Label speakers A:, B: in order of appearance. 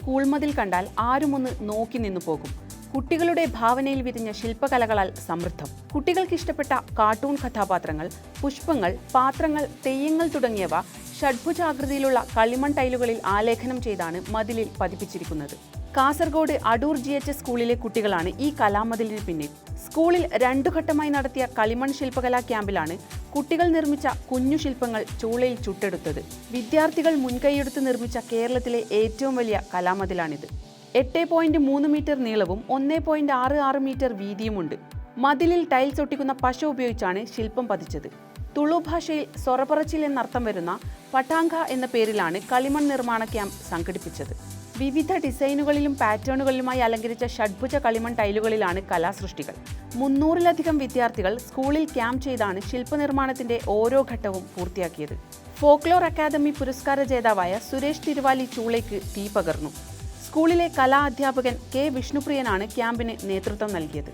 A: School മതിൽ കണ്ടാൽ ആരുമൊന്ന് നോക്കി നിന്നു പോകും. കുട്ടികളുടെ ഭാവനയിൽ വിരിഞ്ഞ ശില്പകലകളാൽ സമൃദ്ധം. കുട്ടികൾക്ക് ഇഷ്ടപ്പെട്ട കാർട്ടൂൺ കഥാപാത്രങ്ങൾ, പുഷ്പങ്ങൾ, പാത്രങ്ങൾ, തെയ്യങ്ങൾ തുടങ്ങിയവ ഷഡ്ഭുജാകൃതിയിലുള്ള കളിമൺ ടൈലുകളിൽ ആലേഖനം ചെയ്താണ് മതിലിൽ പതിപ്പിച്ചിരിക്കുന്നത്. കാസർഗോഡ് അടൂർ GH സ്കൂളിലെ കുട്ടികളാണ് ഈ കലാമതിലിന് പിന്നിൽ. സ്കൂളിൽ 2 ഘട്ടമായി നടത്തിയ കളിമൺ ശില്പകലാ ക്യാമ്പിലാണ് കുട്ടികൾ നിർമ്മിച്ച കുഞ്ഞു ശില്പങ്ങൾ ചൂളയിൽ ചുട്ടെടുത്തത്. വിദ്യാർത്ഥികൾ മുൻകൈയെടുത്ത് നിർമ്മിച്ച കേരളത്തിലെ ഏറ്റവും വലിയ കലാമതിലാണിത്. 8.3 മീറ്റർ നീളവും 1.66 മീറ്റർ വീതിയുമുണ്ട്. മതിലിൽ ടൈൽസ് ഒട്ടിക്കുന്ന പശ ഉപയോഗിച്ചാണ് ശില്പം പതിച്ചത്. തുളു ഭാഷയിൽ സൊറപറച്ചിൽ എന്നർത്ഥം വരുന്ന പട്ടാങ്ക എന്ന പേരിലാണ് കളിമൺ നിർമ്മാണ ക്യാമ്പ് സംഘടിപ്പിച്ചത്. വിവിധ ഡിസൈനുകളിലും പാറ്റേണുകളിലുമായി അലങ്കരിച്ച ഷഡ്ഭുജ കളിമൺ ടൈലുകളിലാണ് കലാസൃഷ്ടികൾ. 300-ലധികം വിദ്യാർത്ഥികൾ സ്കൂളിൽ ക്യാമ്പ് ചെയ്താണ് ശില്പനിർമ്മാണത്തിന്റെ ഓരോ ഘട്ടവും പൂർത്തിയാക്കിയത്. ഫോക്ലോർ അക്കാദമി പുരസ്കാര ജേതാവായ സുരേഷ് തിരുവാലി ചൂളയ്ക്ക് തീ പകർന്നു. സ്കൂളിലെ കലാ അധ്യാപകൻ K. വിഷ്ണുപ്രിയനാണ് ക്യാമ്പിന് നേതൃത്വം നൽകിയത്.